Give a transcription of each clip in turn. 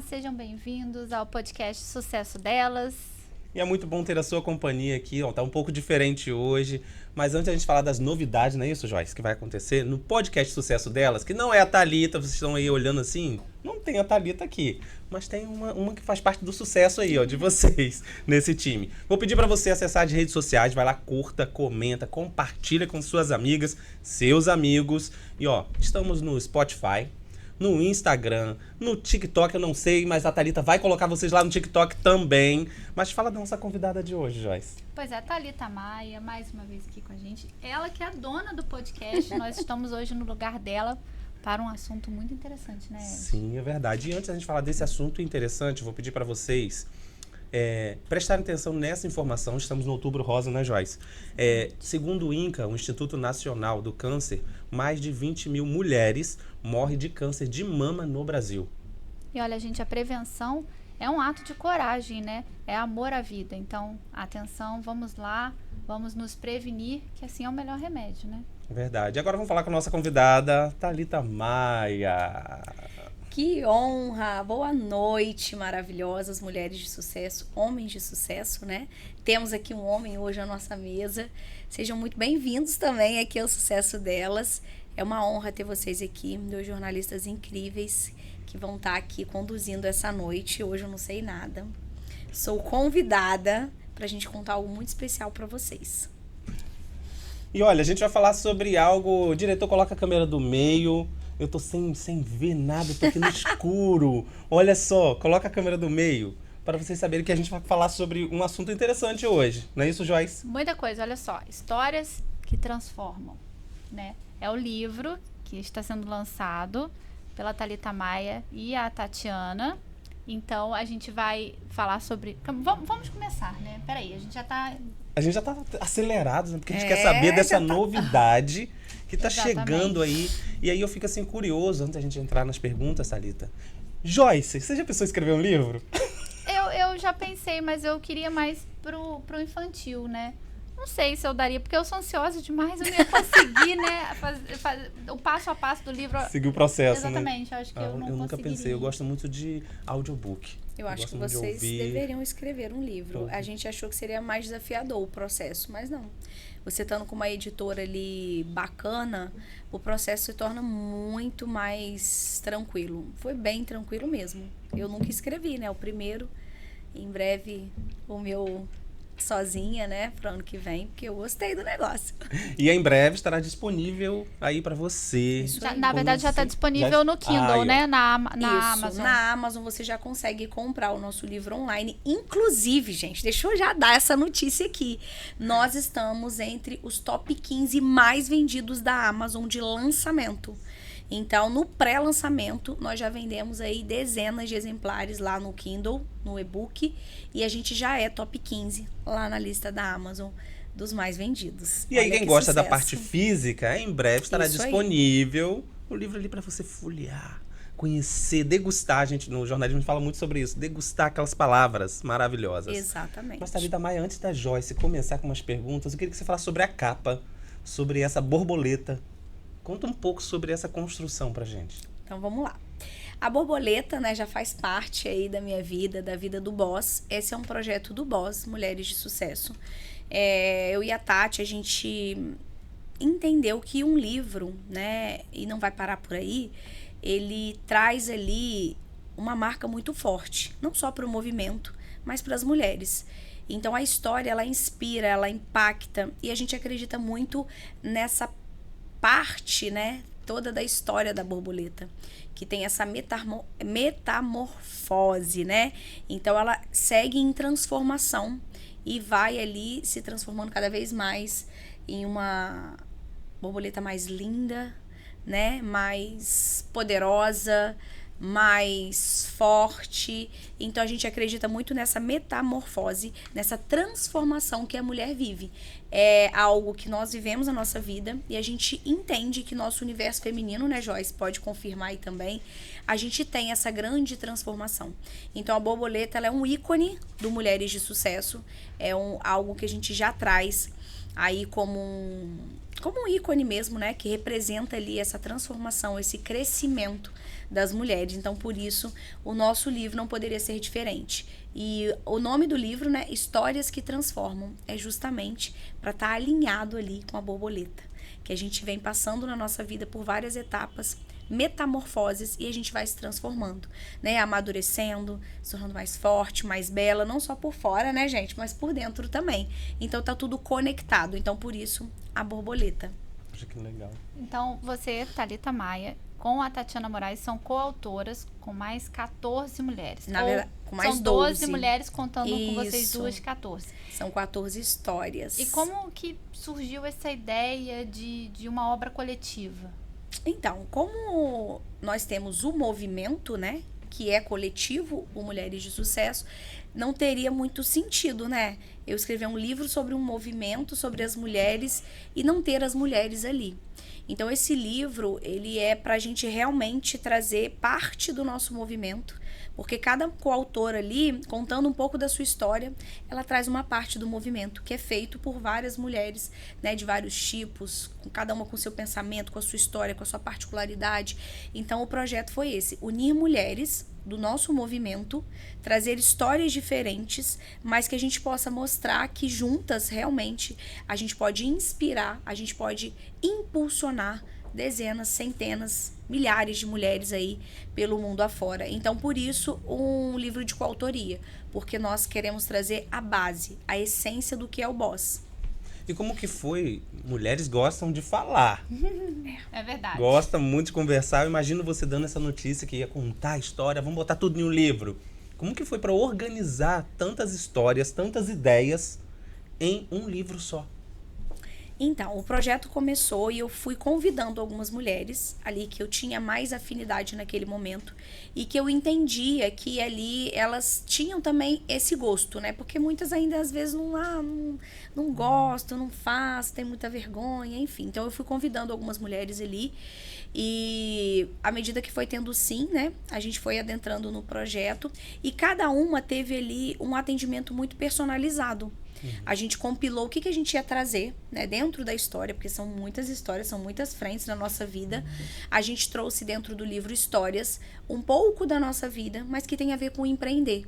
sejam bem-vindos ao podcast Sucesso Delas. E é muito bom ter a sua companhia aqui, ó, tá um pouco diferente hoje, mas antes a gente falar das novidades, não é isso, Joyce, que vai acontecer no podcast Sucesso Delas, que não é a Thalita, vocês estão aí olhando assim, não tem a Thalita aqui, mas tem uma que faz parte do sucesso aí, ó, de vocês, nesse time. Vou pedir para você acessar as redes sociais, vai lá, curta, comenta, compartilha com suas amigas, seus amigos, e ó, estamos no Spotify, no Instagram, no TikTok, eu não sei, mas a Thalita vai colocar vocês lá no TikTok também. Mas fala da nossa convidada de hoje, Joyce. Pois é, Thalita Maia, mais uma vez aqui com a gente. Ela que é a dona do podcast, nós estamos hoje no lugar dela para um assunto muito interessante, né? Sim, é verdade. E antes da gente falar desse assunto interessante, eu vou pedir para vocês prestarem atenção nessa informação. Estamos no Outubro Rosa, né, Joyce? Segundo o INCA, o Instituto Nacional do Câncer, mais de 20 mil mulheres morrem de câncer de mama no Brasil. E olha, gente, a prevenção é um ato de coragem, né? É amor à vida. Então, atenção, vamos lá, vamos nos prevenir, que assim é o melhor remédio, né? Verdade. Agora vamos falar com a nossa convidada, Thalita Maia. Que honra! Boa noite, maravilhosas mulheres de sucesso, homens de sucesso, né? Temos aqui um homem hoje à nossa mesa. Sejam muito bem-vindos também aqui ao Sucesso Delas. É uma honra ter vocês aqui, dois jornalistas incríveis que vão estar aqui conduzindo essa noite. Hoje eu não sei nada. Sou convidada para a gente contar algo muito especial para vocês. E olha, a gente vai falar sobre algo... O diretor coloca a câmera do meio... Eu tô sem ver nada, tô aqui no escuro. Olha só, coloca a câmera do meio para vocês saberem que a gente vai falar sobre um assunto interessante hoje. Não é isso, Joyce? Muita coisa, olha só. Histórias que transformam, né? É o livro que está sendo lançado pela Thalita Maia e a Tatiana. Então, a gente vai falar sobre... Vamos começar, né? Peraí, a gente já tá acelerado, né? Porque a gente quer saber dessa novidade que tá Exatamente. chegando aí. E aí eu fico assim curioso, antes da gente entrar nas perguntas, Thalita. Joyce, você já pensou em escrever um livro? Eu já pensei, mas eu queria mais pro infantil, né? Não sei se eu daria, porque eu sou ansiosa demais, eu não ia conseguir, né? Fazer o passo a passo do livro. Seguir o processo, Exatamente, né? acho que eu não nunca conseguiria. pensei, eu gosto muito de audiobook. Eu acho que vocês deveriam escrever um livro. A gente achou que seria mais desafiador o processo, mas não. Você estando com uma editora ali bacana, o processo se torna muito mais tranquilo. Foi bem tranquilo mesmo. Eu nunca escrevi, né? O primeiro, em breve, o meu sozinha, né? Pro ano que vem, porque eu gostei do negócio. E em breve estará disponível aí pra você. Na verdade, já está disponível no Kindle, né? Na Amazon. Na Amazon você já consegue comprar o nosso livro online. Inclusive, gente, deixa eu já dar essa notícia aqui. Nós estamos entre os top 15 mais vendidos da Amazon de lançamento. Então, no pré-lançamento, nós já vendemos aí dezenas de exemplares lá no Kindle, no e-book, e a gente já é top 15 lá na lista da Amazon dos mais vendidos. E aí, quem gosta da parte física, em breve estará disponível o livro ali para você folhear, conhecer, degustar. A gente, no jornalismo, a gente fala muito sobre isso, degustar aquelas palavras maravilhosas. Exatamente. Mas, Thalita Maia, antes da Joyce começar com umas perguntas, eu queria que você falasse sobre a capa, sobre essa borboleta. Conta um pouco sobre essa construção pra gente. Então, vamos lá. A borboleta, né, já faz parte aí da minha vida, da vida do Boss. Esse é um projeto do Boss, Mulheres de Sucesso. Eu e a Tati, a gente entendeu que um livro, né, e não vai parar por aí, ele traz ali uma marca muito forte, não só para o movimento, mas para as mulheres. Então, a história, ela inspira, ela impacta, e a gente acredita muito nessa parte, né, toda da história da borboleta, que tem essa metamorfose, né? Então ela segue em transformação e vai ali se transformando cada vez mais em uma borboleta mais linda, né? Mais poderosa, mais forte. Então a gente acredita muito nessa metamorfose, nessa transformação que a mulher vive. É algo que nós vivemos na nossa vida e a gente entende que nosso universo feminino, né, Joyce, pode confirmar aí também, a gente tem essa grande transformação. Então a borboleta, ela é um ícone do Mulheres de Sucesso, algo que a gente já traz aí como como um ícone mesmo, né? Que representa ali essa transformação, esse crescimento das mulheres. Então, por isso, o nosso livro não poderia ser diferente. E o nome do livro, né? Histórias que Transformam, é justamente para estar alinhado ali com a borboleta. Que a gente vem passando na nossa vida por várias etapas, metamorfoses, e a gente vai se transformando, né? Amadurecendo, se tornando mais forte, mais bela, não só por fora, né, gente? Mas por dentro também. Então, tá tudo conectado. Então, por isso, a borboleta. Poxa, que legal. Então, você, Thalita Maia, com a Tatiana Moraes, são coautoras com mais 14 mulheres. Na verdade, com mais são 12 12 mulheres, contando com vocês Isso. duas, 14. São 14 histórias. E como que surgiu essa ideia de uma obra coletiva? Então, como nós temos o movimento, né, que é coletivo, o Mulheres de Sucesso, não teria muito sentido, né? Eu escrever um livro sobre um movimento, sobre as mulheres, e não ter as mulheres ali. Então, esse livro, ele é para a gente realmente trazer parte do nosso movimento, porque cada coautora ali, contando um pouco da sua história, ela traz uma parte do movimento, que é feito por várias mulheres, né, de vários tipos, com cada uma com seu pensamento, com a sua história, com a sua particularidade. Então, o projeto foi esse, unir mulheres do nosso movimento, trazer histórias diferentes, mas que a gente possa mostrar que juntas, realmente, a gente pode inspirar, a gente pode impulsionar dezenas, centenas, milhares de mulheres aí pelo mundo afora. Então, por isso, um livro de coautoria, porque nós queremos trazer a base, a essência do que é o Boss. E como que foi? Mulheres gostam de falar. É verdade. Gosta muito de conversar. Eu imagino você dando essa notícia que ia contar a história, vamos botar tudo em um livro. Como que foi para organizar tantas histórias, tantas ideias em um livro só? Então, o projeto começou e eu fui convidando algumas mulheres ali que eu tinha mais afinidade naquele momento e que eu entendia que ali elas tinham também esse gosto, né? Porque muitas ainda às vezes não gostam, não fazem, tem muita vergonha, enfim. Então, eu fui convidando algumas mulheres ali e à medida que foi tendo sim, né? A gente foi adentrando no projeto e cada uma teve ali um atendimento muito personalizado. A gente compilou o que a gente ia trazer, né, dentro da história, porque são muitas histórias, são muitas frentes na nossa vida. A gente trouxe dentro do livro histórias, um pouco da nossa vida, mas que tem a ver com empreender.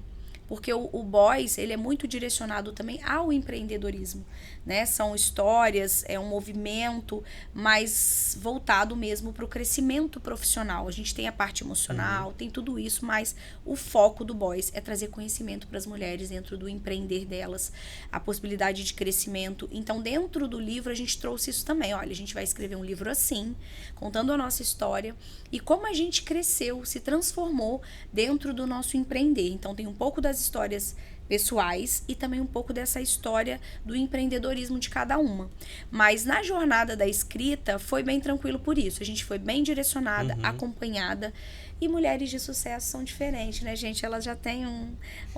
Porque o Boys, ele é muito direcionado também ao empreendedorismo, né? São histórias, é um movimento mais voltado mesmo para o crescimento profissional. A gente tem a parte emocional, tem tudo isso, mas o foco do Boys é trazer conhecimento para as mulheres dentro do empreender delas, a possibilidade de crescimento. Então, dentro do livro, a gente trouxe isso também. Olha, a gente vai escrever um livro assim, contando a nossa história e como a gente cresceu, se transformou dentro do nosso empreender. Então, tem um pouco das histórias pessoais e também um pouco dessa história do empreendedorismo de cada uma. Mas na jornada da escrita foi bem tranquilo por isso. A gente foi bem direcionada, acompanhada. E mulheres de sucesso são diferentes, né, gente? Elas já têm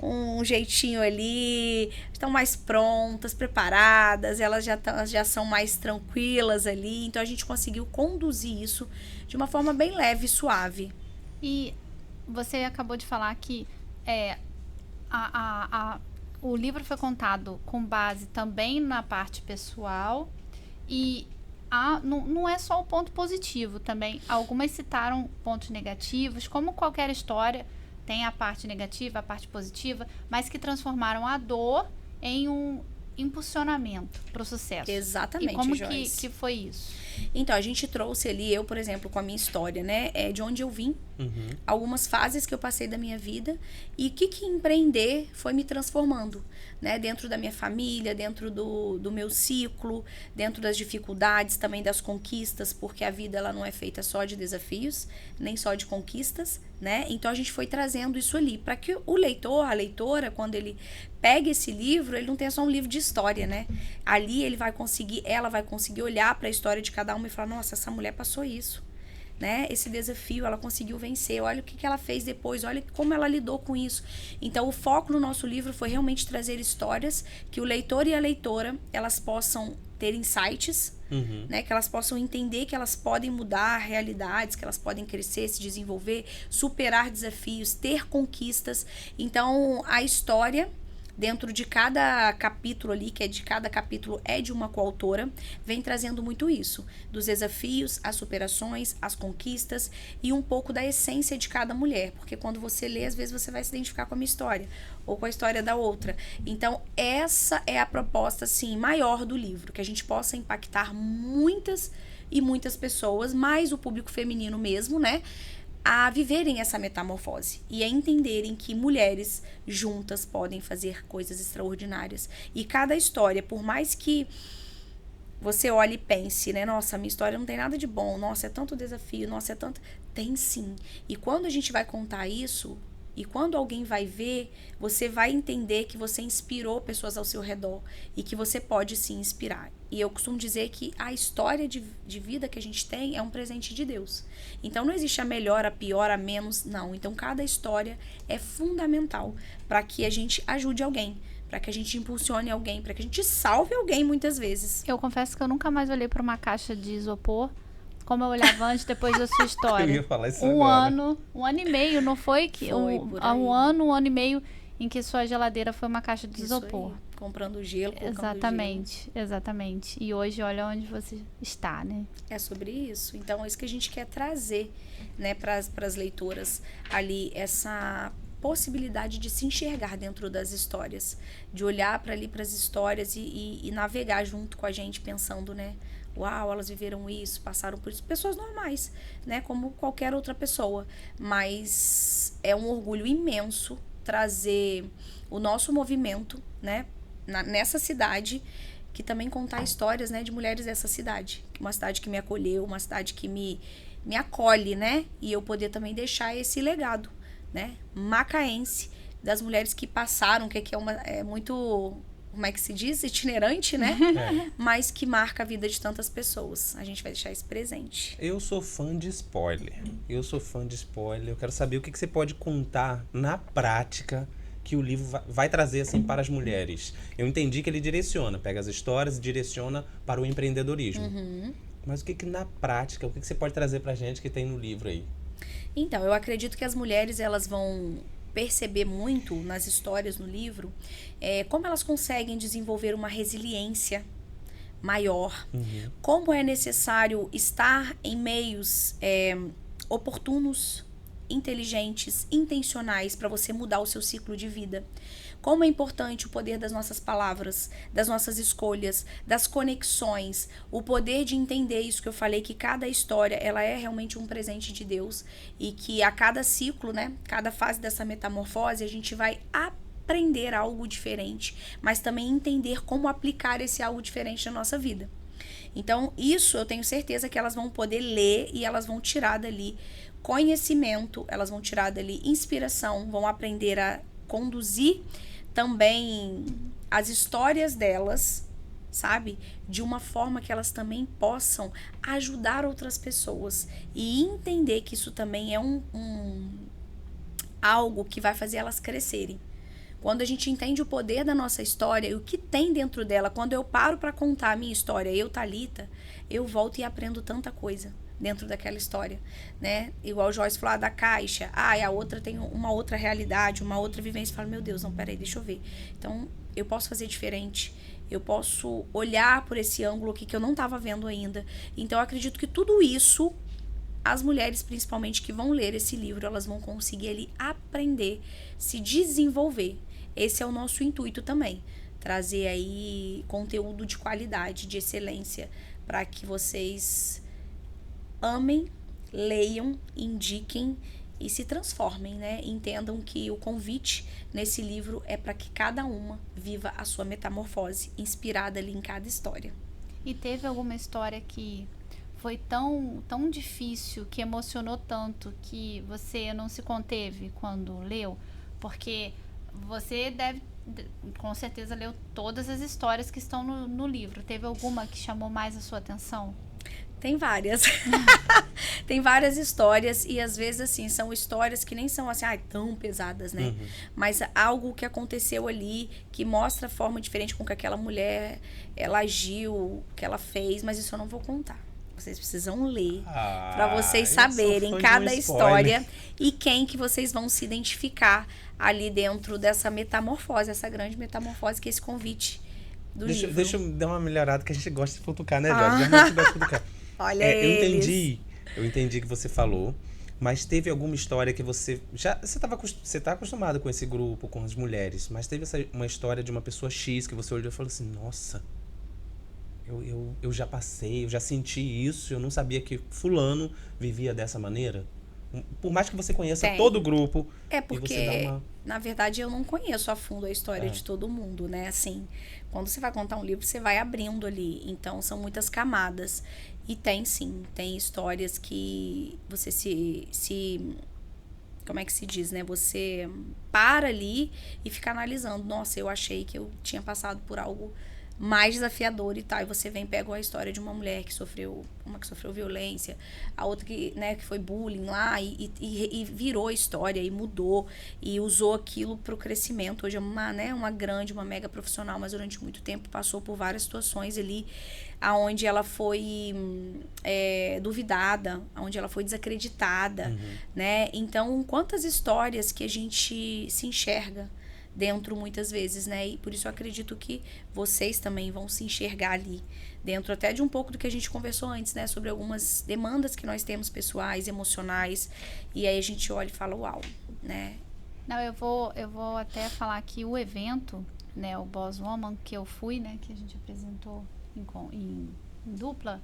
um jeitinho ali, estão mais prontas, preparadas, elas já são mais tranquilas ali. Então a gente conseguiu conduzir isso de uma forma bem leve e suave. E você acabou de falar que o livro foi contado com base também na parte pessoal e não é só o ponto positivo também. Algumas citaram pontos negativos, como qualquer história tem a parte negativa, a parte positiva, mas que transformaram a dor em um impulsionamento para o sucesso. Exatamente, E como Joyce. que foi isso? Então, a gente trouxe ali, eu, por exemplo, com a minha história, né? De onde eu vim, algumas fases que eu passei da minha vida e o que empreender foi me transformando, né? Dentro da minha família, dentro do meu ciclo, dentro das dificuldades, também das conquistas, porque a vida ela não é feita só de desafios, nem só de conquistas, né? Então, a gente foi trazendo isso ali, para que o leitor, a leitora, quando ele pega esse livro, ele não tem só um livro de história, né? Ali ela vai conseguir olhar para a história de cada uma e falar, nossa, essa mulher passou isso, né? Esse desafio, ela conseguiu vencer, olha o que ela fez depois, olha como ela lidou com isso. Então, o foco no nosso livro foi realmente trazer histórias que o leitor e a leitora, elas possam ter insights, né? Que elas possam entender que elas podem mudar realidades, que elas podem crescer, se desenvolver, superar desafios, ter conquistas. Então, a história dentro de cada capítulo ali, que é de cada capítulo é de uma coautora, vem trazendo muito isso, dos desafios, as superações, as conquistas e um pouco da essência de cada mulher, porque quando você lê, às vezes você vai se identificar com a minha história ou com a história da outra. Então, essa é a proposta, assim, maior do livro, que a gente possa impactar muitas e muitas pessoas, mais o público feminino mesmo, né? A viverem essa metamorfose e a entenderem que mulheres juntas podem fazer coisas extraordinárias. E cada história, por mais que você olhe e pense, né? Nossa, minha história não tem nada de bom. Nossa, é tanto desafio. Nossa, é tanto... Tem sim. E quando a gente vai contar isso, e quando alguém vai ver, você vai entender que você inspirou pessoas ao seu redor e que você pode se inspirar. E eu costumo dizer que a história de vida que a gente tem é um presente de Deus. Então não existe a melhor, a pior, a menos, não. Então cada história é fundamental para que a gente ajude alguém, para que a gente impulsione alguém, para que a gente salve alguém muitas vezes. Eu confesso que eu nunca mais olhei para uma caixa de isopor como eu olhava antes, depois da sua história. Eu ia falar isso um agora. ano e meio, não foi? Foi por aí. Há um ano e meio em que sua geladeira foi uma caixa de Isso isopor. aí, comprando gelo, colocando Exatamente, exatamente. E hoje, olha onde você está, né? É sobre isso. Então, é isso que a gente quer trazer, né, para as leitoras ali, essa possibilidade de se enxergar dentro das histórias, de olhar para ali para as histórias e navegar junto com a gente, pensando, né? Uau, elas viveram isso, passaram por isso. Pessoas normais, né? Como qualquer outra pessoa. Mas é um orgulho imenso trazer o nosso movimento, né? Nessa cidade, que também contar histórias, né? De mulheres dessa cidade. Uma cidade que me acolheu, uma cidade que me acolhe, né? E eu poder também deixar esse legado, né? Macaense, das mulheres que passaram, que é muito... Como é que se diz? Itinerante, né? Mas que marca a vida de tantas pessoas. A gente vai deixar isso presente. Eu sou fã de spoiler. Eu quero saber o que você pode contar na prática que o livro vai trazer assim para as mulheres. Eu entendi que ele pega as histórias e direciona para o empreendedorismo. Mas o que na prática, o que você pode trazer pra gente que tem no livro aí? Então, eu acredito que as mulheres, elas vão perceber muito nas histórias no livro como elas conseguem desenvolver uma resiliência maior, como é necessário estar em meios oportunos, inteligentes, intencionais para você mudar o seu ciclo de vida. Como é importante o poder das nossas palavras, das nossas escolhas, das conexões, o poder de entender isso que eu falei, que cada história ela é realmente um presente de Deus e que a cada ciclo, né, cada fase dessa metamorfose, a gente vai aprender algo diferente, mas também entender como aplicar esse algo diferente na nossa vida. Então, isso eu tenho certeza que elas vão poder ler e elas vão tirar dali conhecimento, elas vão tirar dali inspiração, vão aprender a conduzir também as histórias delas, sabe? De uma forma que elas também possam ajudar outras pessoas e entender que isso também é algo que vai fazer elas crescerem. Quando a gente entende o poder da nossa história e o que tem dentro dela, quando eu paro para contar a minha história, eu, Thalita, eu volto e aprendo tanta coisa dentro daquela história, né? Igual o Joyce falou da caixa, a outra tem uma outra realidade, uma outra vivência, fala, meu Deus, não, peraí, deixa eu ver. Então, eu posso fazer diferente, eu posso olhar por esse ângulo aqui que eu não estava vendo ainda. Então, eu acredito que tudo isso, as mulheres principalmente que vão ler esse livro, elas vão conseguir ali aprender, se desenvolver. Esse é o nosso intuito também, trazer aí conteúdo de qualidade, de excelência, para que vocês amem, leiam, indiquem e se transformem, né? Entendam que o convite nesse livro é para que cada uma viva a sua metamorfose, inspirada ali em cada história. E teve alguma história que foi tão difícil, que emocionou tanto, que você não se conteve quando leu? Porque você deve, com certeza, leu todas as histórias que estão no livro. Teve alguma que chamou mais a sua atenção? Tem várias. Tem várias histórias e às vezes assim, são histórias que nem são assim, tão pesadas, né? Mas algo que aconteceu ali, que mostra a forma diferente com que aquela mulher, ela agiu, que ela fez, mas isso eu não vou contar. Vocês precisam ler Ah, para vocês eu sou saberem fã de um cada spoiler. história e quem que vocês vão se identificar ali dentro dessa metamorfose, essa grande metamorfose que é esse convite do livro. Deixa eu dar uma melhorada, que a gente gosta de futucar, né, Ah. Jorge? A gente gosta de futucar. Olha Eu entendi que você falou, mas teve alguma história que você... Você tá acostumado com esse grupo, com as mulheres, mas teve uma história de uma pessoa X que você olhou e falou assim, nossa, eu já passei, eu já senti isso, eu não sabia que fulano vivia dessa maneira? Por mais que você conheça Tem. todo o grupo, É e você porque, dá uma... na verdade, eu não conheço a fundo a história de todo mundo, né? Assim, quando você vai contar um livro, você vai abrindo ali. Então, são muitas camadas. E tem, sim, tem histórias que você como é que se diz, né? Você para ali e fica analisando. Nossa, eu achei que eu tinha passado por algo mais desafiador e tal. E você vem e pega a história de uma mulher que sofreu violência, a outra que, né, que foi bullying lá e virou a história e mudou e usou aquilo pro crescimento. Hoje é uma grande, uma mega profissional, mas durante muito tempo passou por várias situações ali aonde ela foi duvidada, aonde ela foi desacreditada, né? Então, quantas histórias que a gente se enxerga dentro muitas vezes, né? E por isso eu acredito que vocês também vão se enxergar ali, dentro até de um pouco do que a gente conversou antes, né? Sobre algumas demandas que nós temos pessoais, emocionais, e aí a gente olha e fala, uau, né? Não, eu vou até falar que o evento, né, o Boss Woman, que eu fui, né, que a gente apresentou em dupla,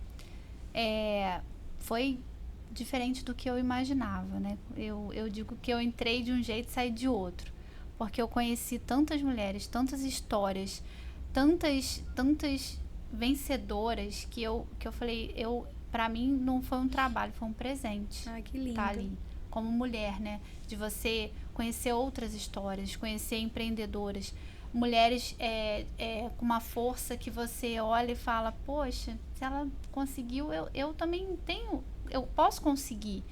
foi diferente do que eu imaginava, né? Eu digo que eu entrei de um jeito e saí de outro, porque eu conheci tantas mulheres, tantas histórias, tantas vencedoras que eu falei, para mim não foi um trabalho, foi um presente. Ah, que lindo. Tá ali, como mulher, né? De você conhecer outras histórias, conhecer empreendedoras, mulheres com uma força que você olha e fala, poxa, se ela conseguiu, eu também tenho, eu posso conseguir.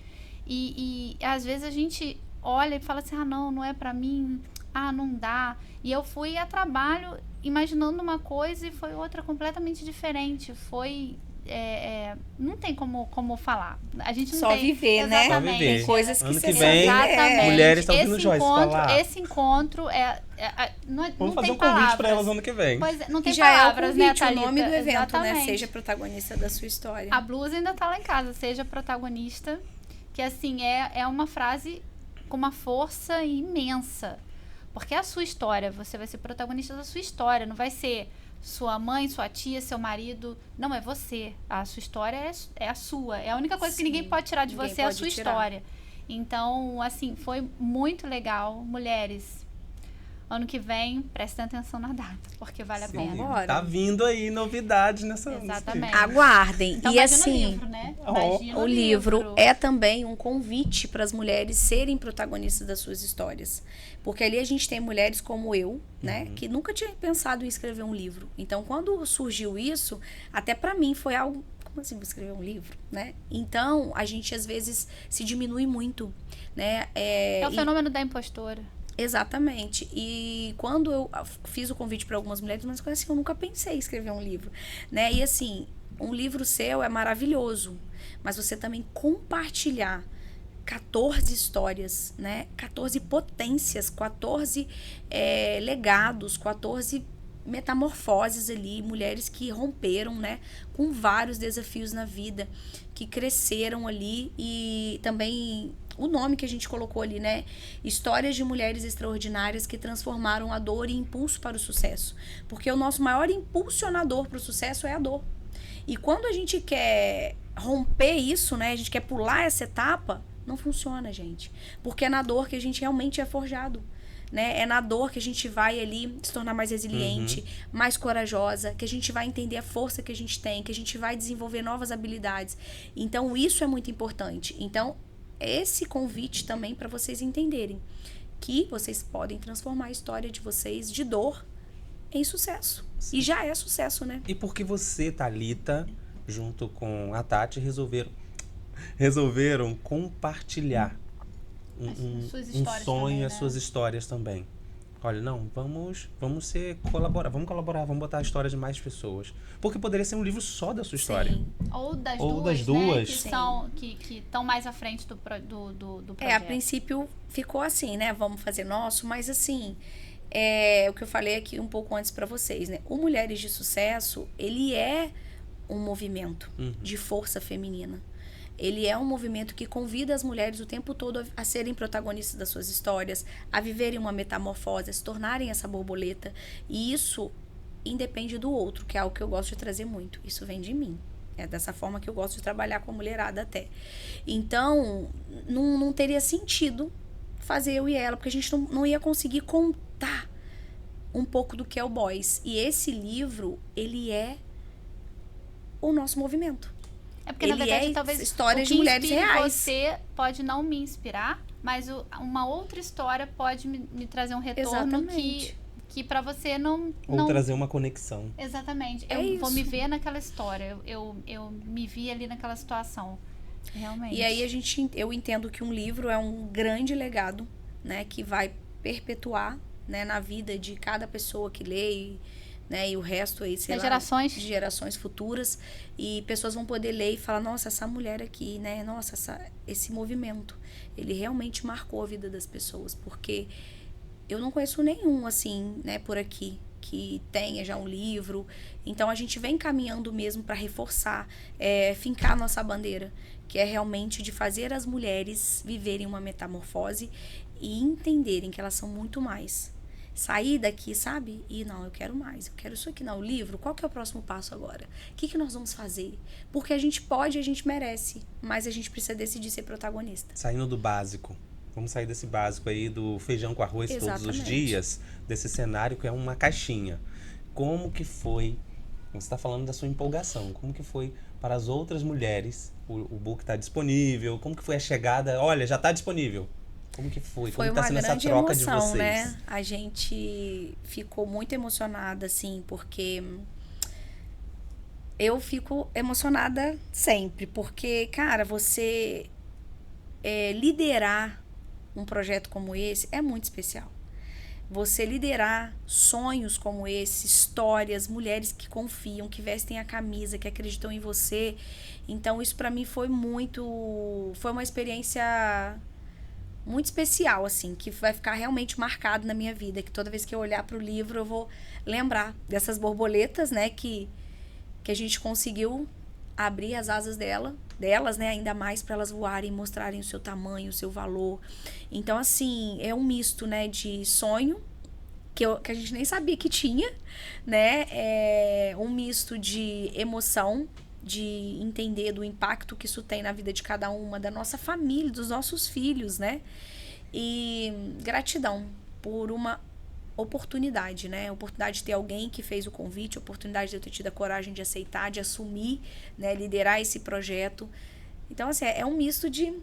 E às vezes a gente olha e fala assim, não é pra mim, não dá. E eu fui a trabalho imaginando uma coisa e foi outra completamente diferente. Foi... não tem como falar. A gente não só tem... viver, né? Só viver. Tem coisas que Ano você que vem, Exatamente. mulheres estão vindo, Joyce, falar. Esse encontro não Vamos fazer tem um convite palavras. para elas ano que vem. Pois é, não tem que já palavras, é o convite, né, o nome do evento, Exatamente. né? Seja protagonista da sua história. A blusa ainda tá lá em casa, seja protagonista, que assim, é uma frase com uma força imensa. Porque é a sua história, você vai ser protagonista da sua história, não vai ser sua mãe, sua tia, seu marido. Não, é você. A sua história é a sua. É a única coisa que ninguém pode tirar de você, é a sua história. Então, assim, foi muito legal. Mulheres, ano que vem, prestem atenção na data, porque vale a pena. Bora. Tá vindo aí novidades nessa... Exatamente. Aguardem. Então, e imagina assim, o livro, né? Imagina o livro é também um convite para as mulheres serem protagonistas das suas histórias. Porque ali a gente tem mulheres como eu, né? Que nunca tinha pensado em escrever um livro. Então, quando surgiu isso, até para mim foi algo... Como assim, vou escrever um livro, né? Então, a gente às vezes se diminui muito, né? É o fenômeno da impostora. Exatamente. E quando eu fiz o convite para algumas mulheres, mas assim, eu nunca pensei em escrever um livro, né? E assim, um livro seu é maravilhoso, mas você também compartilhar 14 histórias, né? 14 potências, 14 legados, 14 metamorfoses ali, mulheres que romperam, né? Com vários desafios na vida, que cresceram ali e também... O nome que a gente colocou ali, né? Histórias de mulheres extraordinárias que transformaram a dor em impulso para o sucesso. Porque o nosso maior impulsionador para o sucesso é a dor. E quando a gente quer romper isso, né? A gente quer pular essa etapa, não funciona, gente. Porque é na dor que a gente realmente é forjado. Né? É na dor que a gente vai ali se tornar mais resiliente, mais corajosa, que a gente vai entender a força que a gente tem, que a gente vai desenvolver novas habilidades. Então, isso é muito importante. Então, esse convite também para vocês entenderem que vocês podem transformar a história de vocês de dor em sucesso. Sim. E já é sucesso, né? E porque você, Thalita, junto com a Tati, resolveram compartilhar um sonho, as suas histórias também. Olha, não, vamos colaborar, vamos botar a história de mais pessoas. Porque poderia ser um livro só da sua história. Sim. Ou das Ou duas, das duas. né? Que estão mais à frente do projeto. A princípio ficou assim, né? Vamos fazer nosso, mas assim, o que eu falei aqui um pouco antes pra vocês, né? O Mulheres de Sucesso, ele é um movimento de força feminina. Ele é um movimento que convida as mulheres o tempo todo a serem protagonistas das suas histórias, a viverem uma metamorfose, a se tornarem essa borboleta. E isso independe do outro, que é algo que eu gosto de trazer muito. Isso vem de mim. É dessa forma que eu gosto de trabalhar com a mulherada até. Então, não teria sentido fazer eu e ela, porque a gente não ia conseguir contar um pouco do que é o Boys. E esse livro, ele é o nosso movimento. É porque, na verdade, talvez histórias de mulheres reais. Você pode não me inspirar, mas uma outra história pode me trazer um retorno que para você não... Ou trazer uma conexão. Exatamente. Eu vou me ver naquela história. Eu me vi ali naquela situação. Realmente. E aí eu entendo que um livro é um grande legado, né? Que vai perpetuar, né, na vida de cada pessoa que lê, né, e o resto aí, sei lá, de gerações futuras, e pessoas vão poder ler e falar, nossa, essa mulher aqui, né, nossa, esse movimento, ele realmente marcou a vida das pessoas, porque eu não conheço nenhum, assim, né, por aqui, que tenha já um livro. Então a gente vem caminhando mesmo para reforçar, fincar a nossa bandeira, que é realmente de fazer as mulheres viverem uma metamorfose e entenderem que elas são muito mais. Sair daqui, sabe? E não, eu quero mais, eu quero isso aqui. Não, o livro, qual que é o próximo passo agora? O que nós vamos fazer? Porque a gente pode, a gente merece, mas a gente precisa decidir ser protagonista. Saindo do básico. Vamos sair desse básico aí do feijão com arroz todos os dias, desse cenário que é uma caixinha. Como que foi, você está falando da sua empolgação, como que foi para as outras mulheres, o book está disponível, como que foi a chegada, olha, já está disponível. Como que foi? Como está sendo essa troca de vocês? Né? A gente ficou muito emocionada, assim, porque eu fico emocionada sempre, porque, cara, você liderar um projeto como esse é muito especial. Você liderar sonhos como esse, histórias, mulheres que confiam, que vestem a camisa, que acreditam em você. Então, isso pra mim foi uma experiência muito especial, assim, que vai ficar realmente marcado na minha vida, que toda vez que eu olhar pro livro eu vou lembrar dessas borboletas, né, que a gente conseguiu abrir as asas delas, né, ainda mais para elas voarem, mostrarem o seu tamanho, o seu valor. Então, assim, é um misto, né, de sonho, que a gente nem sabia que tinha, né, um misto de emoção, de entender do impacto que isso tem na vida de cada uma, da nossa família, dos nossos filhos, né? E gratidão por uma oportunidade, né? Oportunidade de ter alguém que fez o convite, oportunidade de eu ter tido a coragem de aceitar, de assumir, né? Liderar esse projeto. Então, assim, é um misto de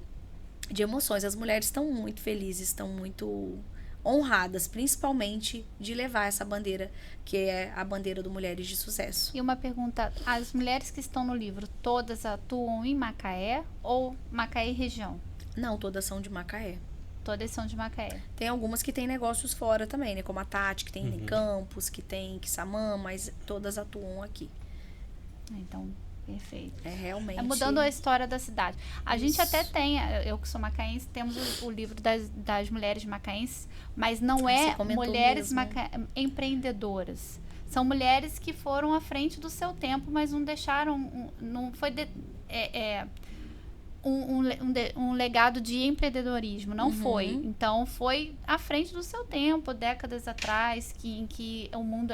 emoções. As mulheres estão muito felizes, estão muito honradas, principalmente de levar essa bandeira, que é a bandeira do Mulheres de Sucesso. E uma pergunta, as mulheres que estão no livro, todas atuam em Macaé ou Macaé e região? Não, todas são de Macaé. Todas são de Macaé. Tem algumas que têm negócios fora também, né? Como a Tati, que tem em Campos, que tem em Quissamã, mas todas atuam aqui. Então, perfeito. É realmente... mudando a história da cidade. A gente até tem, eu que sou macaense, temos o livro das mulheres macaenses, mas não é mulheres empreendedoras. São mulheres que foram à frente do seu tempo, mas não deixaram... Não foi... Um legado de empreendedorismo, não foi. Então, foi à frente do seu tempo, décadas atrás, em que o mundo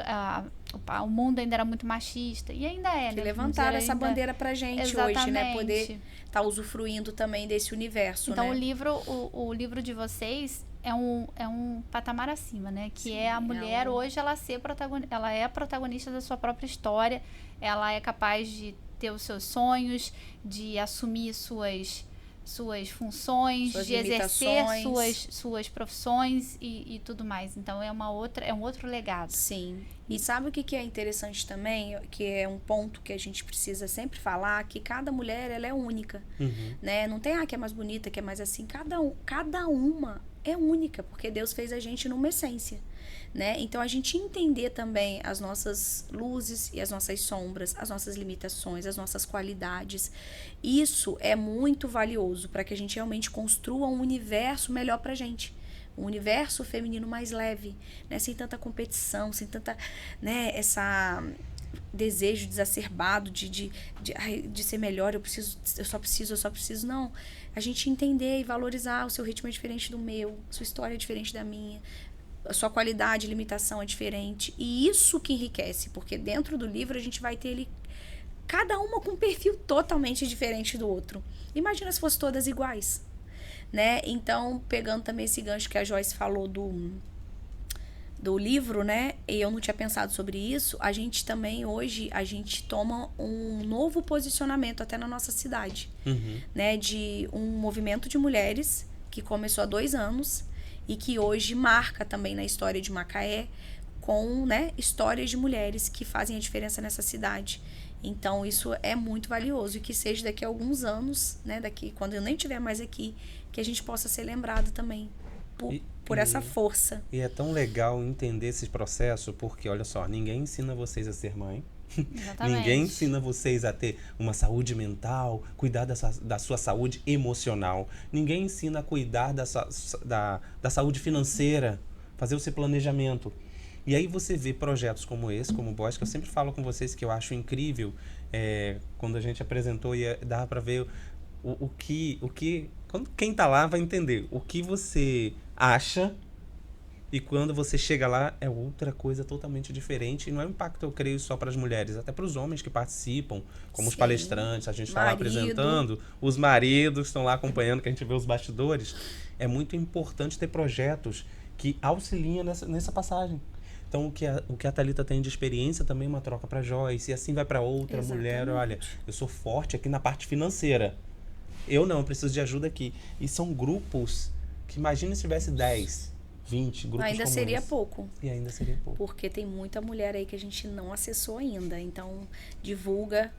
ainda era muito machista, e ainda é, que né? levantaram essa bandeira pra gente. Exatamente. Hoje, né? Poder estar usufruindo também desse universo, então, né? o livro de vocês é um patamar acima, né? Que é a mulher hoje, ela é a protagonista da sua própria história, ela é capaz de ter os seus sonhos, de assumir suas funções, de exercer suas profissões e tudo mais. Então, é um outro legado. Sim. E sabe o que é interessante também? Que é um ponto que a gente precisa sempre falar, que cada mulher, ela é única. Né? Não tem, que é mais bonita, que é mais assim. Cada uma é única, porque Deus fez a gente numa essência. né? Então, a gente entender também as nossas luzes e as nossas sombras, as nossas limitações, as nossas qualidades, isso é muito valioso para que a gente realmente construa um universo melhor pra gente. Um universo feminino mais leve, né? Sem tanta competição, sem tanta, né, essa desejo exacerbado de ser melhor, eu só preciso, não. A gente entender e valorizar o seu ritmo é diferente do meu, a sua história é diferente da minha, a sua qualidade, limitação é diferente. E isso que enriquece, porque dentro do livro a gente vai ter ali cada uma com um perfil totalmente diferente do outro. Imagina se fossem todas iguais, né? Então, pegando também esse gancho que a Joyce falou do livro, né? E eu não tinha pensado sobre isso. A gente também, hoje, a gente toma um novo posicionamento até na nossa cidade, né? De um movimento de mulheres que começou há 2 anos e que hoje marca também na história de Macaé com, né, histórias de mulheres que fazem a diferença nessa cidade. Então, isso é muito valioso e que seja daqui a alguns anos, né? Daqui, quando eu nem estiver mais aqui, que a gente possa ser lembrado também por essa força. E é tão legal entender esse processo, porque, olha só, ninguém ensina vocês a ser mãe. Exatamente. Ninguém ensina vocês a ter uma saúde mental, cuidar da sua saúde emocional. Ninguém ensina a cuidar da saúde financeira, fazer o seu planejamento. E aí você vê projetos como esse, como o Boys, que eu sempre falo com vocês que eu acho incrível, quando a gente apresentou e dava para ver quem tá lá vai entender o que você acha e quando você chega lá é outra coisa totalmente diferente. E não é um impacto, eu creio, só para as mulheres, até para os homens que participam, como os palestrantes, a gente está lá apresentando, os maridos estão lá acompanhando, que a gente vê os bastidores. É muito importante ter projetos que auxiliam nessa passagem. Então, o que a Thalita tem de experiência também é uma troca para Joyce, e assim vai para outra mulher. Olha, eu sou forte aqui na parte financeira. Eu preciso de ajuda aqui. E são grupos que, imagina se tivesse 10, 20 grupos ainda como seria esse. pouco. E ainda seria pouco. Porque tem muita mulher aí que a gente não acessou ainda. Então, divulga,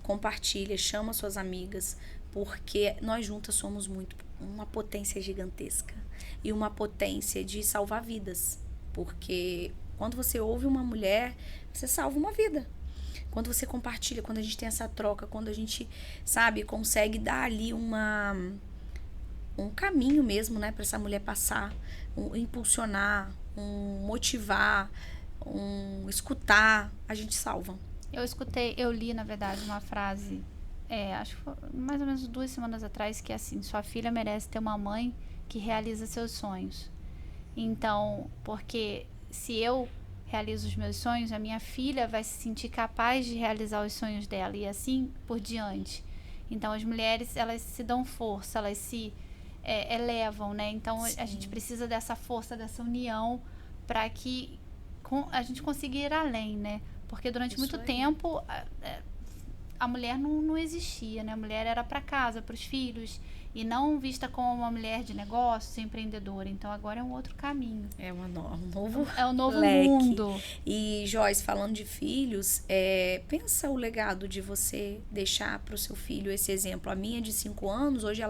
compartilha, chama suas amigas, porque nós juntas somos uma potência gigantesca. E uma potência de salvar vidas. Porque quando você ouve uma mulher, você salva uma vida. Quando você compartilha, quando a gente tem essa troca, quando a gente, sabe, consegue dar ali um caminho mesmo, né, para essa mulher passar, impulsionar, motivar, escutar, a gente salva. Eu li, na verdade, uma frase, acho que foi mais ou menos 2 semanas atrás, que é assim: sua filha merece ter uma mãe que realiza seus sonhos. Então, porque se eu realizo os meus sonhos, a minha filha vai se sentir capaz de realizar os sonhos dela e assim por diante. Então, as mulheres, elas se dão força, elas se elevam, né? Então, a gente precisa dessa força, dessa união para que a gente consiga ir além, né? Porque durante muito tempo a mulher não existia, né? A mulher era para casa, para os filhos, e não vista como uma mulher de negócios, empreendedora. Então, agora é um outro caminho. É um novo leque. Mundo. E, Joyce, falando de filhos, pensa o legado de você deixar para o seu filho esse exemplo. A minha de 5 anos, hoje,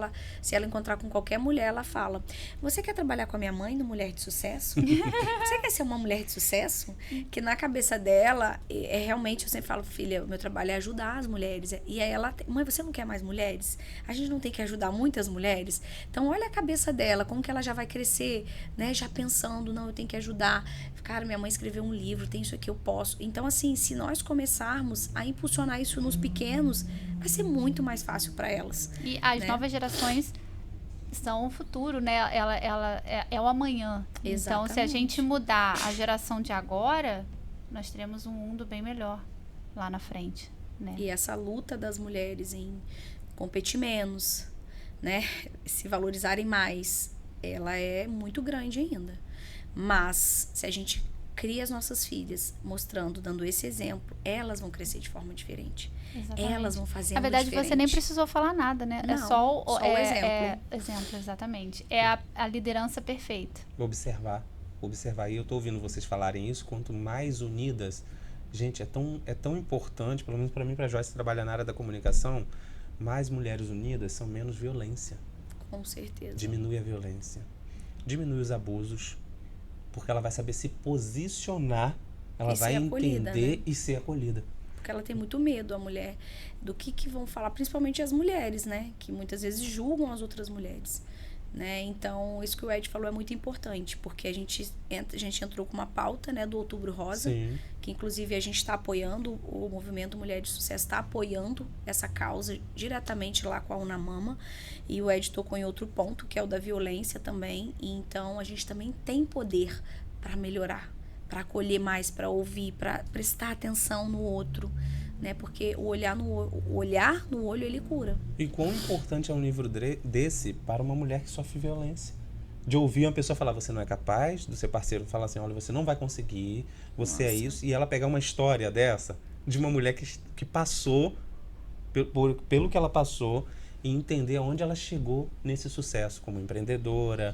se ela encontrar com qualquer mulher, ela fala: você quer trabalhar com a minha mãe no Mulher de Sucesso? Você quer ser uma mulher de sucesso? Que na cabeça dela, realmente, eu sempre falo: filha, o meu trabalho é ajudar as mulheres. E aí ela: mãe, você não quer mais mulheres? A gente não tem que ajudar muitas mulheres? Então, olha a cabeça dela, como que ela já vai crescer, né? Já pensando: não, eu tenho que ajudar. Cara, minha mãe escreveu um livro, tem isso aqui, eu posso. Então, assim, se nós começarmos a impulsionar isso nos pequenos, vai ser muito mais fácil para elas. E as novas gerações são o futuro, né? Ela é o amanhã. Exatamente. Então, se a gente mudar a geração de agora, nós teremos um mundo bem melhor lá na frente, né? E essa luta das mulheres em competir menos, né, se valorizarem mais, ela é muito grande ainda. Mas se a gente cria as nossas filhas mostrando, dando esse exemplo, elas vão crescer de forma diferente. Exatamente. Elas vão fazer Na verdade, diferente. você nem precisou falar nada, né? Não, é só o exemplo. Exemplo, exatamente. É a liderança perfeita. Observar. E eu tô ouvindo vocês falarem isso, quanto mais unidas, gente, é tão importante, pelo menos para mim, para Joyce, trabalhar na área da comunicação. Mais mulheres unidas são menos violência. Com certeza. Diminui a violência. Diminui os abusos. porque ela vai saber se posicionar, ela E vai ser acolhida, entender né? e ser acolhida. Porque ela tem muito medo, a mulher, do que vão falar, principalmente as mulheres, né? Que muitas vezes julgam as outras mulheres, né? Então, isso que o Ed falou é muito importante, porque a gente entrou com uma pauta, né, do Outubro Rosa, Sim. que inclusive a gente está apoiando, o movimento Mulher de Sucesso está apoiando essa causa diretamente lá com a Unamama, e o Ed tocou em outro ponto, que é o da violência também, e então a gente também tem poder para melhorar, para acolher mais, para ouvir, para prestar atenção no outro, né? Porque o olhar no olho, ele cura. E quão importante é um livro desse para uma mulher que sofre violência? De ouvir uma pessoa falar, você não é capaz, do seu parceiro falar assim, olha, você não vai conseguir, você é Nossa. isso, e ela pegar uma história dessa, de uma mulher que passou pelo que ela passou, e entender aonde ela chegou nesse sucesso como empreendedora,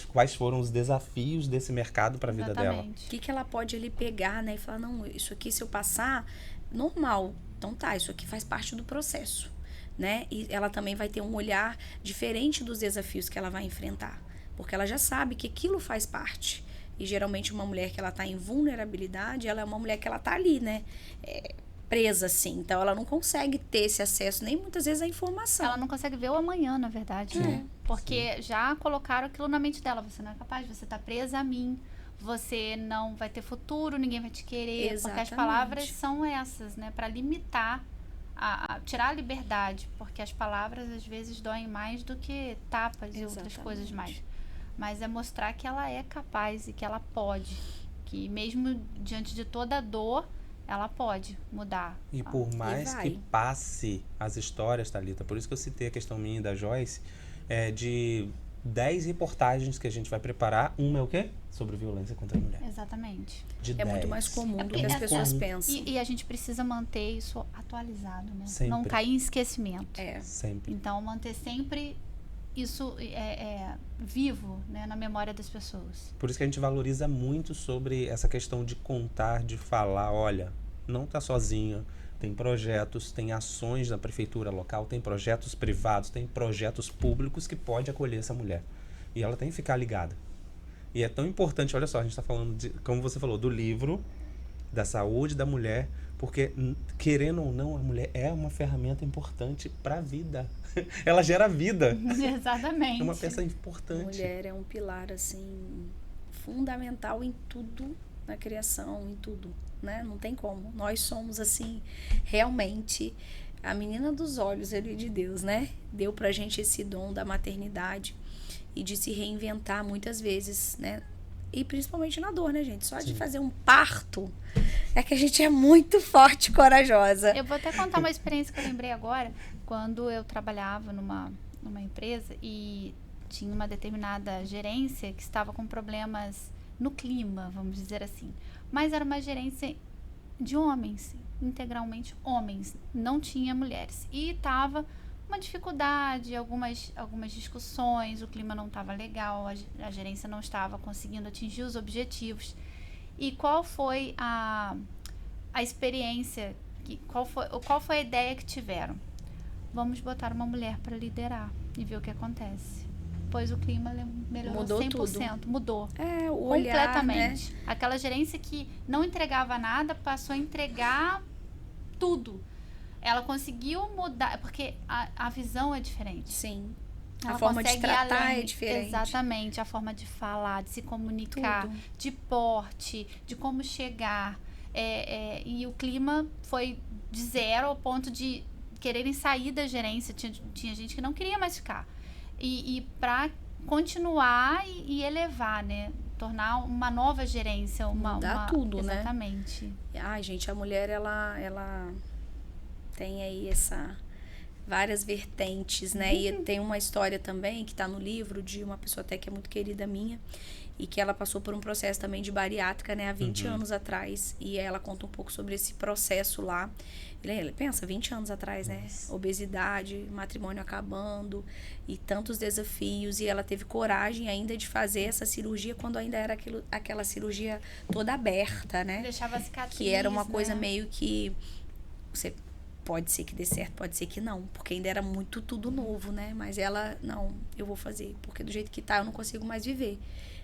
quais foram os desafios desse mercado para a vida dela. Exatamente. O que ela pode ali pegar, né? E falar, não, isso aqui se eu passar, normal. Então tá, isso aqui faz parte do processo, né? E ela também vai ter um olhar diferente dos desafios que ela vai enfrentar. Porque ela já sabe que aquilo faz parte. E geralmente uma mulher que ela tá em vulnerabilidade, ela é uma mulher que ela tá ali, né? Presa, assim. Então ela não consegue ter esse acesso, nem muitas vezes à informação. Ela não consegue ver o amanhã, na verdade, né? Porque já colocaram aquilo na mente dela. Você não é capaz, você tá presa a mim. Você não vai ter futuro, ninguém vai te querer. Exatamente. Porque as palavras são essas, né? Para limitar, tirar a liberdade. Porque as palavras, às vezes, doem mais do que tapas e outras Exatamente. coisas mais. Mas é mostrar que ela é capaz e que ela pode. Que mesmo diante de toda a dor, ela pode mudar. E por mais vai. que passe as histórias, Thalita, por isso que eu citei a questão minha e da Joyce, de 10 reportagens que a gente vai preparar, uma é o quê? Sobre violência contra a mulher. Exatamente. De É 10. muito mais comum do que as É pessoas comum. pensam. E a gente precisa manter isso atualizado, né? Sempre. Não cair em esquecimento. Sempre. Então, manter sempre isso vivo, né, na memória das pessoas. Por isso que a gente valoriza muito sobre essa questão de contar, de falar, olha, não está sozinha, tem projetos, tem ações da prefeitura local, tem projetos privados, tem projetos públicos que pode acolher essa mulher. E ela tem que ficar ligada. E é tão importante, olha só, a gente está falando, como você falou, do livro, da saúde da mulher, porque, querendo ou não, a mulher é uma ferramenta importante para a vida. Ela gera vida. Exatamente. É uma peça importante. A mulher é um pilar, assim, fundamental em tudo, na criação, em tudo, né? Não tem como. Nós somos, assim, realmente a menina dos olhos ali de Deus, né? Deu pra gente esse dom da maternidade e de se reinventar muitas vezes, né? E principalmente na dor, né, gente? Só de fazer um parto é que a gente é muito forte e corajosa. Eu vou até contar uma experiência que eu lembrei agora, quando eu trabalhava numa empresa e tinha uma determinada gerência que estava com problemas no clima, vamos dizer assim. Mas era uma gerência de homens, integralmente homens, não tinha mulheres. E estava uma dificuldade, algumas discussões, o clima não estava legal, a gerência não estava conseguindo atingir os objetivos. E qual foi a experiência, qual foi a ideia que tiveram? Vamos botar uma mulher para liderar e ver o que acontece. Pois o clima melhorou Mudou 100%, tudo. mudou. O olhar, Completamente. né? Aquela gerência que não entregava nada passou a entregar tudo. Ela conseguiu mudar, porque a visão é diferente. Sim. Ela A forma de consegue ir tratar além. é diferente. Exatamente, a forma de falar, de se comunicar, Tudo. de porte, de como chegar. E o clima foi de 0 ao ponto de quererem sair da gerência. Tinha gente que não queria mais ficar. E para continuar e elevar, né? Tornar uma nova gerência. Mudar tudo, né? Exatamente. Ai, gente, a mulher, ela tem aí várias vertentes, né? E tem uma história também que tá no livro de uma pessoa até que é muito querida minha e que ela passou por um processo também de bariátrica, né? Há 20 anos atrás. E ela conta um pouco sobre esse processo lá. Ele pensa, 20 anos atrás, né? Obesidade, matrimônio acabando e tantos desafios. E ela teve coragem ainda de fazer essa cirurgia quando ainda era aquela cirurgia toda aberta, né? Deixava a cicatriz, Que era uma coisa né? meio que... Você pode ser que dê certo, pode ser que não. Porque ainda era muito tudo novo, né? Mas ela, não, eu vou fazer. Porque do jeito que tá, eu não consigo mais viver.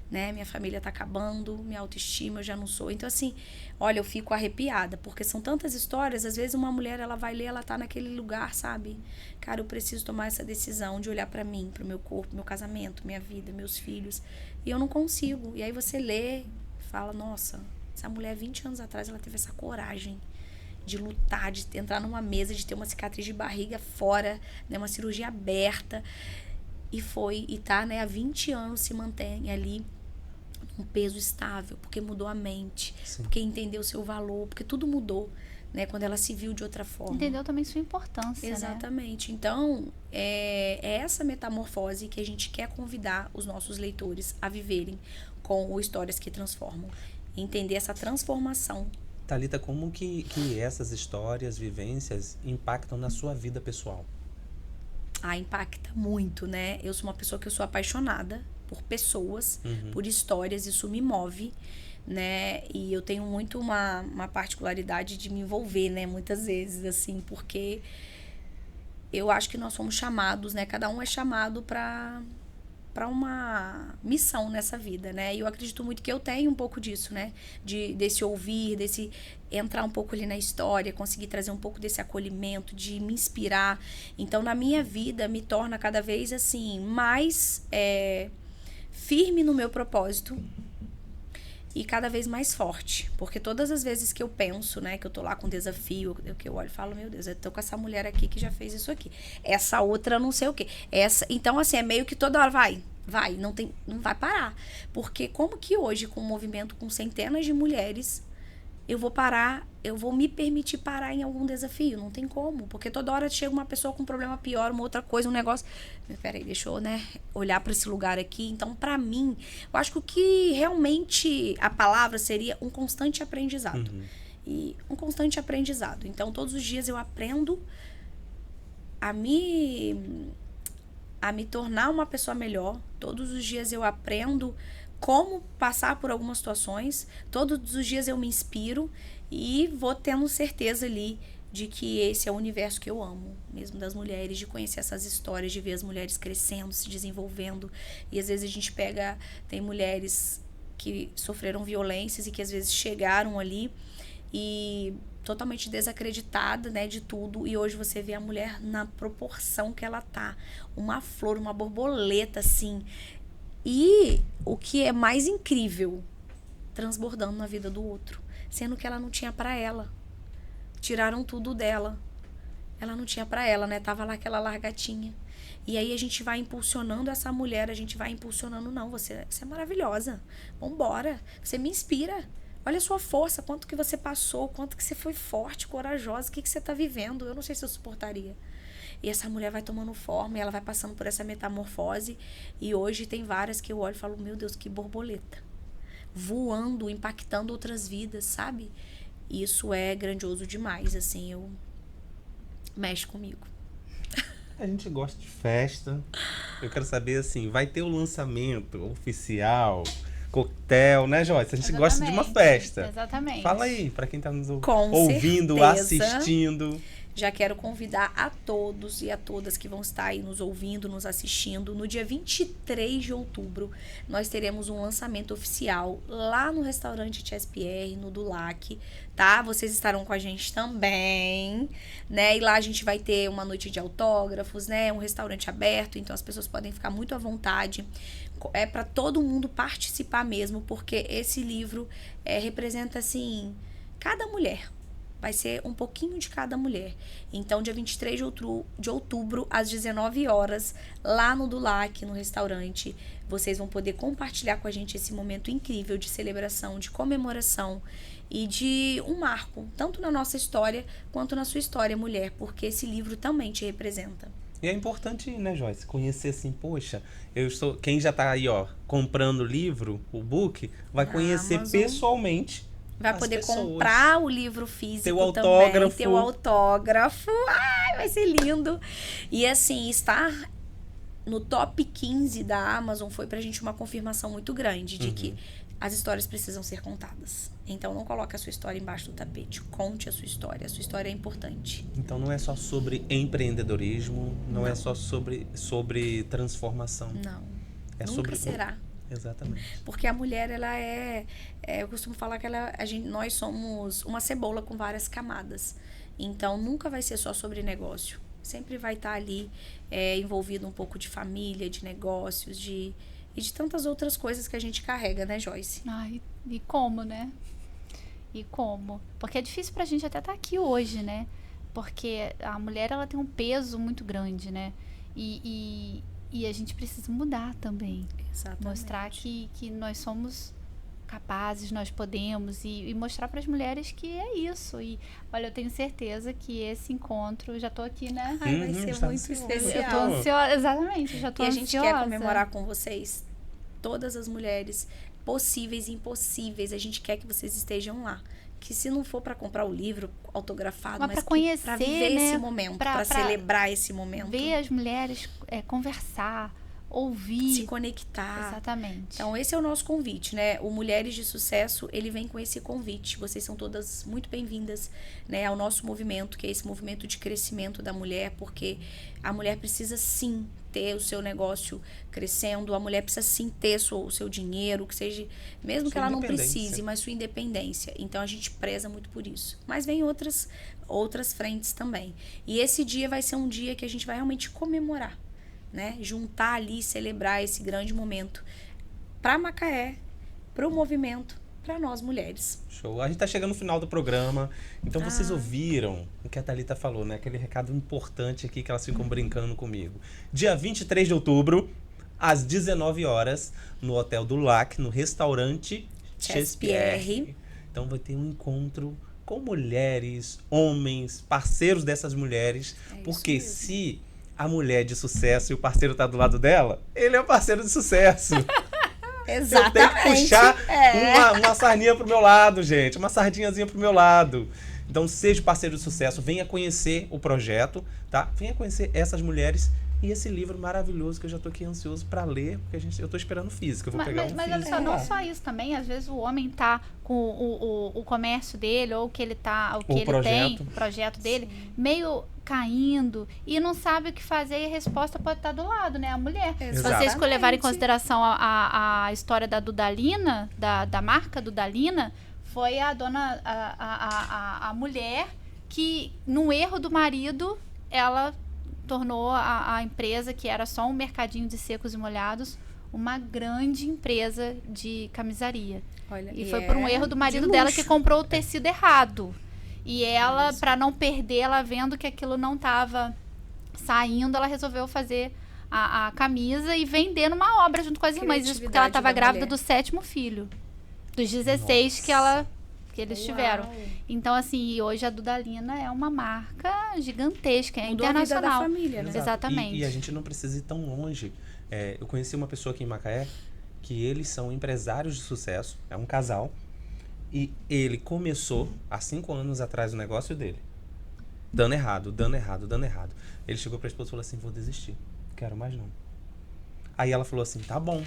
né? Minha família tá acabando, minha autoestima eu já não sou. Então, assim, olha, eu fico arrepiada, porque são tantas histórias. Às vezes uma mulher, ela vai ler, ela tá naquele lugar, sabe? Cara, eu preciso tomar essa decisão de olhar pra mim, pro meu corpo, meu casamento, minha vida, meus filhos. E eu não consigo. E aí você lê, fala, nossa, essa mulher 20 anos atrás, ela teve essa coragem de lutar, de entrar numa mesa, de ter uma cicatriz de barriga fora, né, uma cirurgia aberta, e tá, né, há 20 anos se mantém ali um peso estável, porque mudou a mente, Sim. porque entendeu o seu valor, porque tudo mudou, né, quando ela se viu de outra forma. Entendeu também sua importância, Exatamente. Então, é essa metamorfose que a gente quer convidar os nossos leitores a viverem com o Histórias que Transformam. Entender essa transformação. Thalita, como que essas histórias, vivências impactam na sua vida pessoal? Impacta muito, né? Eu sou uma pessoa que eu sou apaixonada por pessoas, por histórias, isso me move, né? E eu tenho muito uma particularidade de me envolver, né? Muitas vezes, assim, porque eu acho que nós somos chamados, né? Cada um é chamado para uma missão nessa vida, né? E eu acredito muito que eu tenho um pouco disso, né? Desse ouvir, desse entrar um pouco ali na história, conseguir trazer um pouco desse acolhimento, de me inspirar. Então, na minha vida, me torna cada vez, assim, mais firme no meu propósito e cada vez mais forte. Porque todas as vezes que eu penso, né, que eu tô lá com desafio, que eu olho e falo, meu Deus, eu tô com essa mulher aqui que já fez isso aqui. Essa outra não sei o quê. Então, assim, é meio que toda hora não vai parar. Porque como que hoje, com um movimento com centenas de mulheres, eu vou me permitir parar em algum desafio? Não tem como. Porque toda hora chega uma pessoa com um problema pior, uma outra coisa, um negócio. Peraí, deixa eu, né, olhar para esse lugar aqui. Então, para mim, eu acho que o que realmente a palavra seria um constante aprendizado. E um constante aprendizado. Então, todos os dias eu aprendo a me tornar uma pessoa melhor. Todos os dias eu aprendo como passar por algumas situações. Todos os dias eu me inspiro e vou tendo certeza ali de que esse é o universo que eu amo, mesmo das mulheres, de conhecer essas histórias, de ver as mulheres crescendo, se desenvolvendo. E às vezes a gente tem mulheres que sofreram violências e que às vezes chegaram ali e totalmente desacreditada, né, de tudo, e hoje você vê a mulher na proporção que ela tá, uma flor, uma borboleta, assim, e o que é mais incrível, transbordando na vida do outro, sendo que ela não tinha pra ela, tiraram tudo dela, ela não tinha pra ela, né, tava lá aquela largatinha, e aí a gente vai impulsionando essa mulher, a gente vai impulsionando, não, você é maravilhosa, vambora, você me inspira. Olha a sua força, quanto que você passou, quanto que você foi forte, corajosa, o que você está vivendo. Eu não sei se eu suportaria. E essa mulher vai tomando forma e ela vai passando por essa metamorfose. E hoje tem várias que eu olho e falo, meu Deus, que borboleta. Voando, impactando outras vidas, sabe? Isso é grandioso demais, assim, mexe comigo. A gente gosta de festa. Eu quero saber, assim, vai ter o lançamento oficial... coquetel, né, Joyce? A gente gosta de uma festa. Exatamente. Fala aí, para quem tá nos ouvindo, assistindo. Já quero convidar a todos e a todas que vão estar aí nos ouvindo, nos assistindo. No dia 23 de outubro, nós teremos um lançamento oficial lá no restaurante TSPR, no Dulac, tá? Vocês estarão com a gente também, né? E lá a gente vai ter uma noite de autógrafos, né? Um restaurante aberto, então as pessoas podem ficar muito à vontade. É para todo mundo participar mesmo, porque esse livro representa, assim, cada mulher. Vai ser um pouquinho de cada mulher. Então, dia 23 de outubro, às 19 horas, lá no Dulac, no restaurante, vocês vão poder compartilhar com a gente esse momento incrível de celebração, de comemoração e de um marco, tanto na nossa história quanto na sua história, mulher, porque esse livro também te representa. E é importante, né, Joyce, conhecer assim, poxa, quem já tá aí, ó, comprando o livro, o book, vai conhecer Amazon. Pessoalmente. Vai poder comprar o livro físico ter o autógrafo. também, ter o autógrafo. Ai, vai ser lindo. E assim, estar no top 15 da Amazon foi pra gente uma confirmação muito grande de que as histórias precisam ser contadas. Então não coloque a sua história embaixo do tapete. Conte a sua história é importante. Então não é só sobre empreendedorismo, não é só sobre transformação. Não. É Nunca será. Exatamente. Porque a mulher, ela eu costumo falar que nós somos uma cebola com várias camadas. Então, nunca vai ser só sobre negócio. Sempre vai estar ali envolvido um pouco de família, de negócios, e de tantas outras coisas que a gente carrega, né, Joyce? Ai, e como, né? E como? Porque é difícil pra gente até estar aqui hoje, né? Porque a mulher, ela tem um peso muito grande, né? E a gente precisa mudar também. Exatamente. Mostrar que nós somos capazes, nós podemos. E mostrar para as mulheres que é isso. E, olha, eu tenho certeza que esse encontro, já tô aqui, né? Ai, vai ser está muito ansiosa. especial. Eu tô ansiosa, exatamente, já tô E a ansiosa. gente quer comemorar com vocês todas as mulheres possíveis e impossíveis. A gente quer que vocês estejam lá. Que se não for para comprar o livro autografado, Mas mas pra conhecer, para viver né? esse momento, Pra para celebrar esse momento, ver as mulheres conversar, ouvir. se conectar. Exatamente. Então, esse é o nosso convite, né? O Mulheres de Sucesso, ele vem com esse convite. Vocês são todas muito bem-vindas, né, ao nosso movimento, que é esse movimento de crescimento da mulher, porque a mulher precisa sim ter o seu negócio crescendo, a mulher precisa sim ter o seu dinheiro, que seja, mesmo que ela não precise, mas sua independência. Então, a gente preza muito por isso. Mas vem outras frentes também. E esse dia vai ser um dia que a gente vai realmente comemorar, né? Juntar ali, celebrar esse grande momento para Macaé, para o movimento, para nós mulheres. Show. A gente tá chegando no final do programa, então vocês ouviram o que a Thalita falou, né? Aquele recado importante aqui que elas ficam brincando comigo. Dia 23 de outubro, às 19 horas, no Hotel do Lac, no restaurante Chespierre. Então vai ter um encontro com mulheres, homens, parceiros dessas mulheres, porque se a mulher de sucesso e o parceiro tá do lado dela, ele é um parceiro de sucesso. Exatamente. Eu tenho que puxar uma sardinha pro meu lado, gente. Uma sardinhazinha pro meu lado. Então, seja parceiro de sucesso. Venha conhecer o projeto, tá? Venha conhecer essas mulheres e esse livro maravilhoso que eu já tô aqui ansioso para ler, porque eu tô esperando físico. Eu vou pegar mas físico. olha só, não só isso também. Às vezes o homem tá com o comércio dele, ou que ele tá, tem, o projeto dele, meio caindo e não sabe o que fazer, e a resposta pode estar do lado, né? A mulher. Exatamente. Se vocês levarem em consideração a história da Dudalina, da marca Dudalina, foi a dona, a mulher que, no erro do marido, ela tornou a empresa, que era só um mercadinho de secos e molhados, uma grande empresa de camisaria. Olha, e foi por um erro do marido dela, que comprou o tecido errado. E ela, para não perder, ela vendo que aquilo não estava saindo, ela resolveu fazer a camisa e vender numa obra junto com as irmãs. Isso porque ela estava grávida do 7º filho. Dos 16 que eles tiveram. Então, assim, hoje a Dudalina é uma marca gigantesca, é Mudou internacional. A vida da família, né? Exatamente. E a gente não precisa ir tão longe. Eu conheci uma pessoa aqui em Macaé, que eles são empresários de sucesso, é um casal, e ele começou há 5 anos atrás o negócio dele, dando errado. Ele chegou pra esposa e falou assim: vou desistir, não quero mais não. Aí ela falou assim: tá bom,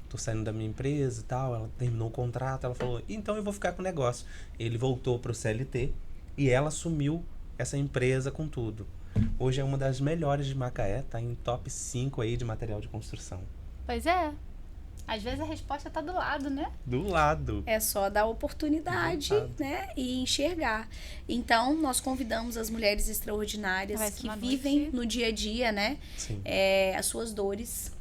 tô saindo da minha empresa e tal. Ela terminou o contrato, ela falou: então eu vou ficar com o negócio. Ele voltou pro CLT e ela assumiu essa empresa com tudo. Hoje é uma das melhores de Macaé, tá em top 5 aí de material de construção. Pois é. Às vezes a resposta tá do lado, né? Do lado. É só dar oportunidade, né? E enxergar. Então, nós convidamos as mulheres extraordinárias que vivem no dia a dia, né? Sim. As suas dores,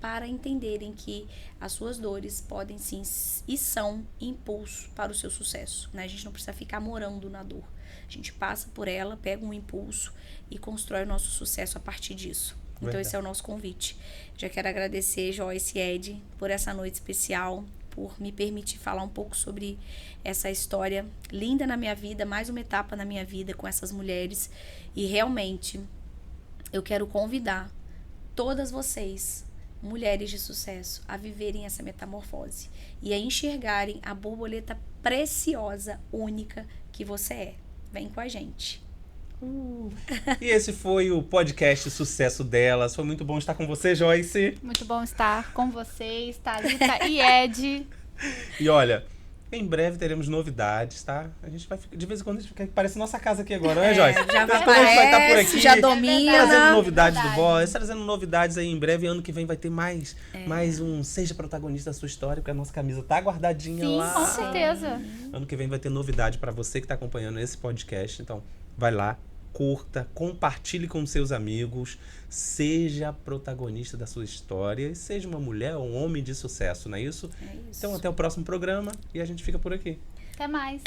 para entenderem que as suas dores podem sim e são impulso para o seu sucesso, né? A gente não precisa ficar morando na dor. A gente passa por ela, pega um impulso e constrói o nosso sucesso a partir disso. Então, esse é o nosso convite. Já quero agradecer, Joyce e Ed, por essa noite especial, por me permitir falar um pouco sobre essa história linda na minha vida, mais uma etapa na minha vida com essas mulheres. E realmente, eu quero convidar todas vocês, mulheres de sucesso, a viverem essa metamorfose e a enxergarem a borboleta preciosa, única que você é. Vem com a gente. E esse foi o podcast Sucesso Delas. Foi muito bom estar com você, Joyce. Muito bom estar com vocês, Thalita e Ed. E olha, Em breve teremos novidades, tá? A gente vai, de vez em quando, a gente fica, parece nossa casa aqui agora, né, Joyce? Já De vez em quando a gente vai estar por aqui. já domina. Trazendo novidades do Verdade. Voz, trazendo novidades aí em breve. Ano que vem vai ter mais um Seja Protagonista da Sua História, porque a nossa camisa tá guardadinha Sim, lá. com certeza. Ano que vem vai ter novidade pra você que tá acompanhando esse podcast. Então, vai lá, curta, compartilhe com seus amigos, seja protagonista da sua história e seja uma mulher ou um homem de sucesso, não é isso? É isso. Então, até o próximo programa e a gente fica por aqui. Até mais.